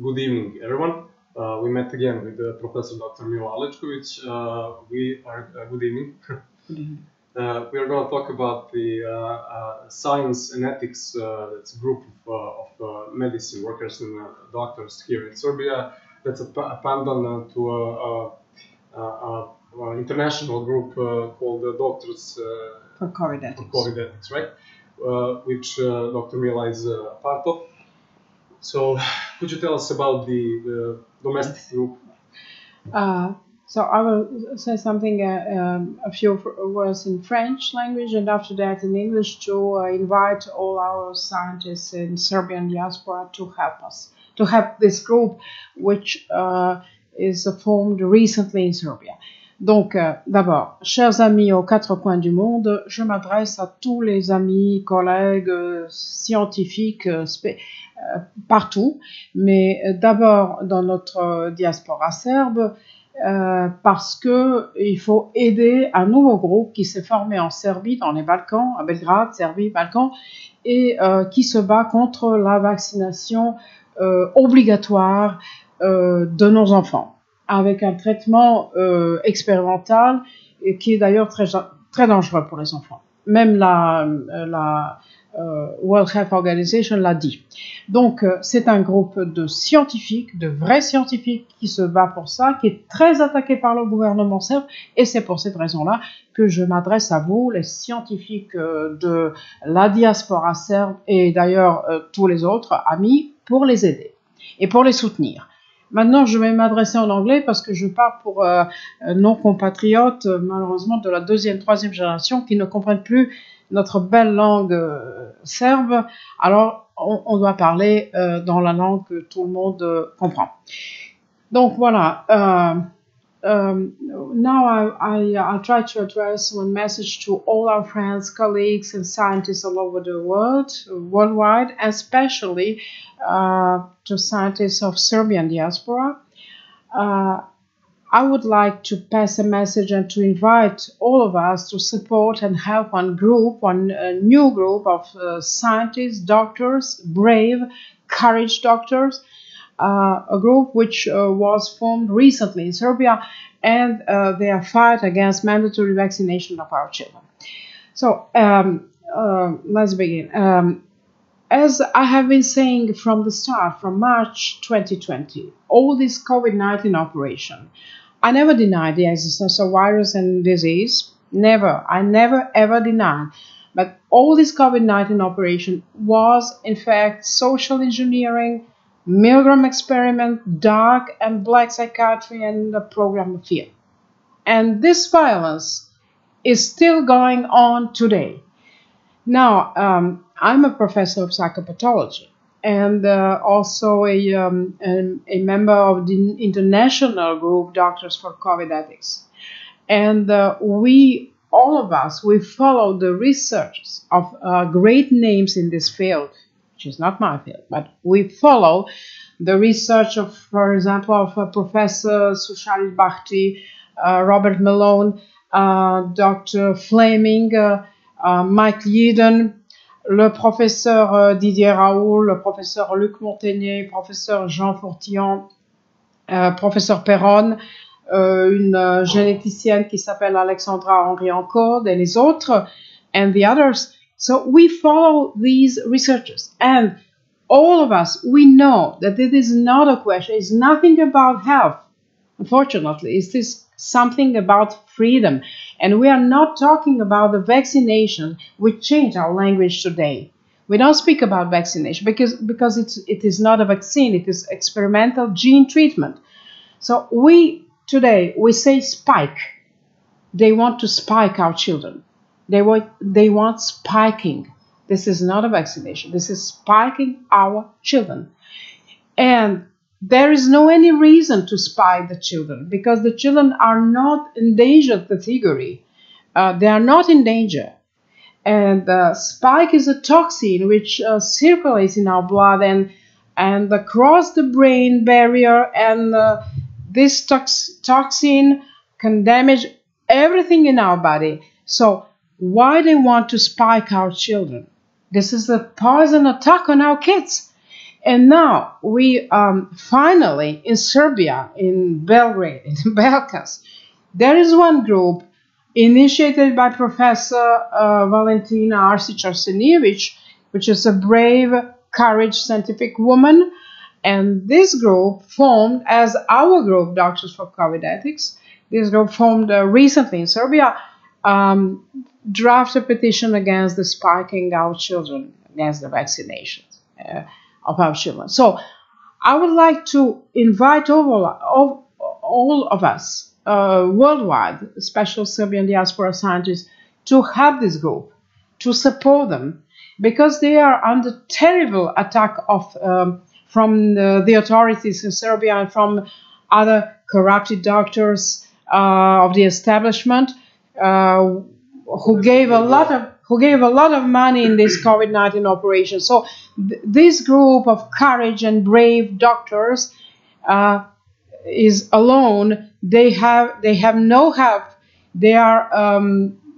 Good evening, everyone. We met again with Professor Dr. Milom Alečković. Good evening. Good evening. We are going to talk about the science and ethics. It's a group of medicine workers and doctors here in Serbia. That's a pendant to an international group called Doctors For COVID Ethics. Right? Which Dr. Mila is a part of. So, could you tell us about the domestic group? So I will say something, a few words in French language, and after that in English, to invite all our scientists in Serbian diaspora to help us, to help this group, which is formed recently in Serbia. Donc, d'abord, chers amis aux quatre coins du monde, je m'adresse à tous les amis, collègues, scientifiques, partout, mais d'abord dans notre diaspora serbe, parce que il faut aider un nouveau groupe qui s'est formé en Serbie, dans les Balkans, à Belgrade, Serbie, Balkans, et qui se bat contre la vaccination obligatoire de nos enfants, avec un traitement expérimental qui est d'ailleurs très dangereux pour les enfants. Même la World Health Organization l'a dit. Donc, c'est un groupe de scientifiques, de vrais scientifiques qui se bat pour ça, qui est très attaqué par le gouvernement serbe, et c'est pour cette raison-là que je m'adresse à vous, les scientifiques de la diaspora serbe, et d'ailleurs tous les autres amis, pour les aider et pour les soutenir. Maintenant, je vais m'adresser en anglais parce que je parle pour nos compatriotes, malheureusement, de la deuxième, troisième génération qui ne comprennent plus notre belle langue serbe. Alors, on doit parler dans la langue que tout le monde comprend. Donc, voilà. Now I'll try to address one message to all our friends, colleagues, and scientists all over the world, worldwide, especially to scientists of Serbian diaspora. I would like to pass a message and to invite all of us to support and help one new group of scientists, doctors, brave, courage doctors, a group which was formed recently in Serbia, and they fight against mandatory vaccination of our children. So let's begin. As I have been saying from the start, from March 2020, all this COVID-19 operation, I never denied the existence of virus and disease. Never. I never ever denied. But all this COVID-19 operation was, in fact, social engineering, Milgram experiment, dark and black psychiatry, and the program of fear. And this violence is still going on today. Now, I'm a professor of psychopathology and also a member of the international group Doctors for COVID Ethics. And all of us, we follow the research of great names in this field, which is not my field, but we follow the research of, for example, of Professor Sushalit Bhakti, Robert Malone, Dr. Fleming, Mike Yeadon, le professeur Didier Raoul, le professeur Luc Montagnier, professeur Jean Fourtillon, professeur Perron, une généticienne qui s'appelle Alexandra Henrion-Caude, et les autres, and the others. So we follow these researchers, and all of us, we know that it is not a question, it's nothing about health, unfortunately, it is something about freedom. And we are not talking about the vaccination, which changed our language today. We don't speak about vaccination because it is not a vaccine, it is experimental gene treatment. So today we say spike. They want to spike our children. They want spiking. This is not a vaccination. This is spiking our children. And there is no any reason to spike the children because the children are not endangered category. They are not in danger. And spike is a toxin which circulates in our blood and across the brain barrier, and this toxin can damage everything in our body. So why they want to spike our children? This is a poison attack on our kids. And now we finally, in Serbia, in Belgrade, in the Balkans, there is one group initiated by Professor Valentina Arsić-Arsenijević, which is a brave, courage scientific woman. And this group formed as our group, Doctors for COVID Ethics. This group formed recently in Serbia, draft a petition against the spiking our children, against the vaccinations of our children. So I would like to invite all of us worldwide, especially Serbian diaspora scientists, to help this group, to support them, because they are under terrible attack from the authorities in Serbia and from other corrupted doctors of the establishment who gave a lot of money in this COVID-19 operation. So this group of courage and brave doctors is alone. They have no help. They are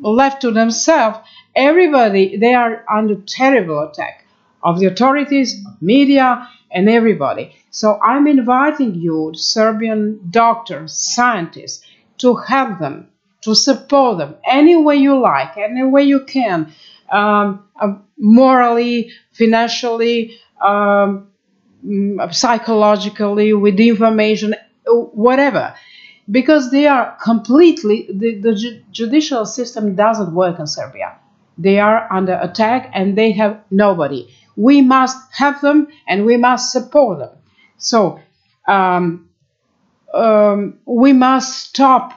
left to themselves. Everybody, they are under terrible attack of the authorities, media, and everybody. So I'm inviting you, Serbian doctors, scientists, to help them, to support them any way you like, any way you can, morally, financially, psychologically, with information, whatever. Because they are completely, the judicial system doesn't work in Serbia. They are under attack and they have nobody. We must help them and we must support them. So we must stop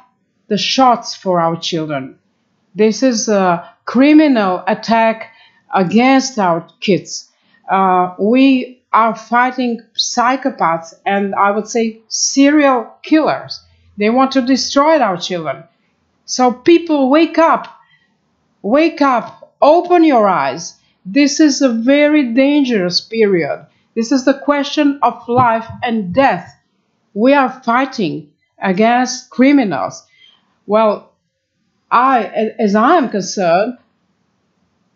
the shots for our children. This is a criminal attack against our kids. We are fighting psychopaths and I would say serial killers. They want to destroy our children. So people, wake up. Wake up. Open your eyes. This is a very dangerous period. This is the question of life and death. We are fighting against criminals. Well, as I am concerned,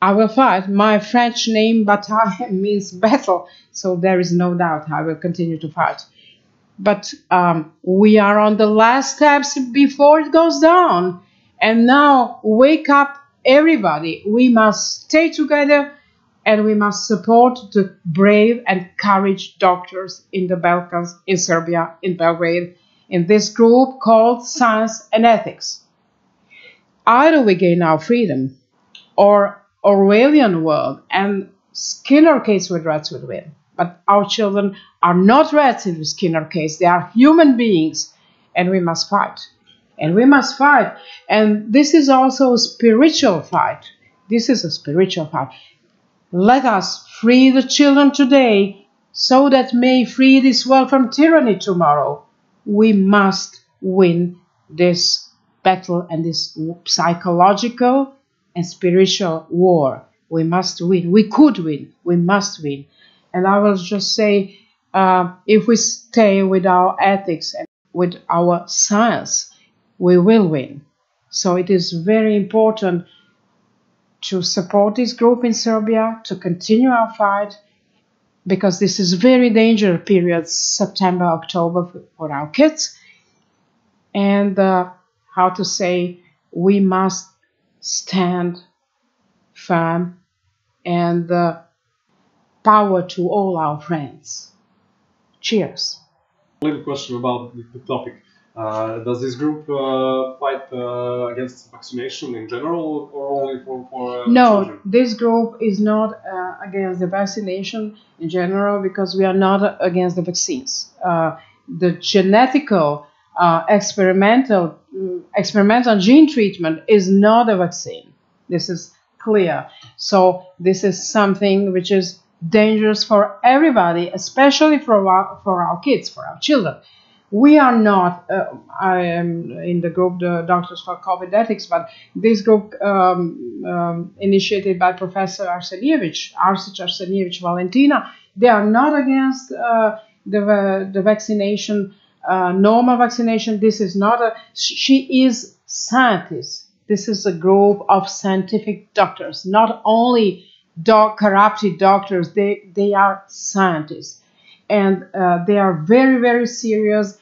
I will fight. My French name, bataille, means battle, so there is no doubt I will continue to fight. But we are on the last steps before it goes down. And now, wake up, everybody. We must stay together and we must support the brave and courage doctors in the Balkans, in Serbia, in Belgrade, in this group called Science and Ethics. Either we gain our freedom or Orwellian world and Skinner case with rats would win. But our children are not rats in the Skinner case. They are human beings and we must fight. And we must fight. And this is also a spiritual fight. This is a spiritual fight. Let us free the children today so that may free this world from tyranny tomorrow. We must win this battle and this psychological and spiritual war. We must win. We could win. We must win. And I will just say, if we stay with our ethics and with our science, we will win. So it is very important to support this group in Serbia, to continue our fight, because this is very dangerous period, September, October, for our kids. And how to say, we must stand firm and power to all our friends. Cheers. A little question about the topic. Does this group fight against vaccination in general or only for No, children? this group is not against the vaccination in general because we are not against the vaccines. The genetical experimental gene treatment is not a vaccine. This is clear. So this is something which is dangerous for everybody, especially for our kids, for our children. We are not, I am in the group, the Doctors for COVID Ethics, but this group initiated by Professor Arsić-Arsenijević Valentina, they are not against the vaccination, normal vaccination. This is not she is scientist. This is a group of scientific doctors, not only corrupted doctors. They are scientists, and they are very, very serious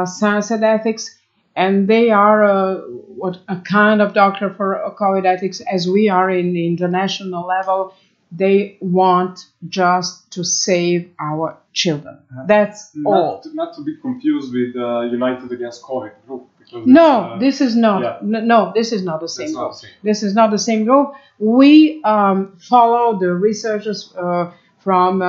science and ethics, and they are what a kind of doctor for COVID ethics as we are in the international level. They want just to save our children. That's all. Not to be confused with United Against COVID group. No, this is not. Yeah. No, this is not the same group. This is not the same group. We follow the researchers from.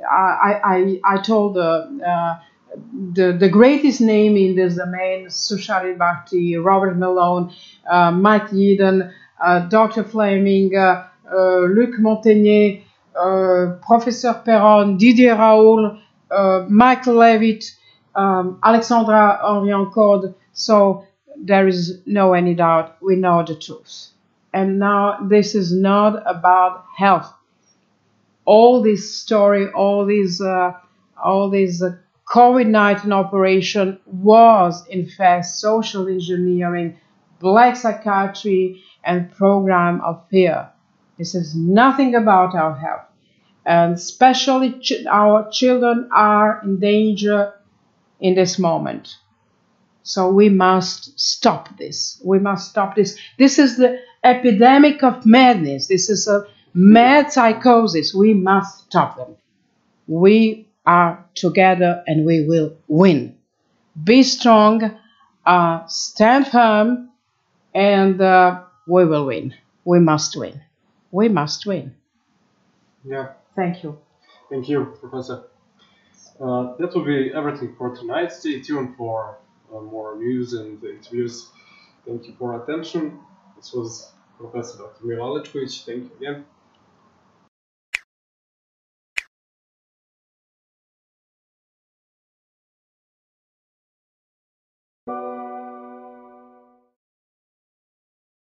I told the greatest name in this domain: Sushari Bhakti, Robert Malone, Mike Yeadon, Dr. Fleming, Luc Montagnier, Professor Perron, Didier Raoul, Michael Levitt, Alexandra Henrion-Caude. So there is no any doubt. We know the truth. And now this is not about health. All this story, all these COVID-19 operation was in fact social engineering, black psychiatry, and program of fear. This is nothing about our health. And especially our children are in danger in this moment. So we must stop this. We must stop this. This is the epidemic of madness. This is a mad psychosis. We must stop them. We are together and we will win. Be strong, stand firm, and we will win. We must win. We must win. Yeah. Thank you. Thank you, Professor. That will be everything for tonight. Stay tuned for more news and interviews. Thank you for attention. This was Professor Dr. Mila Alečković. Thank you again.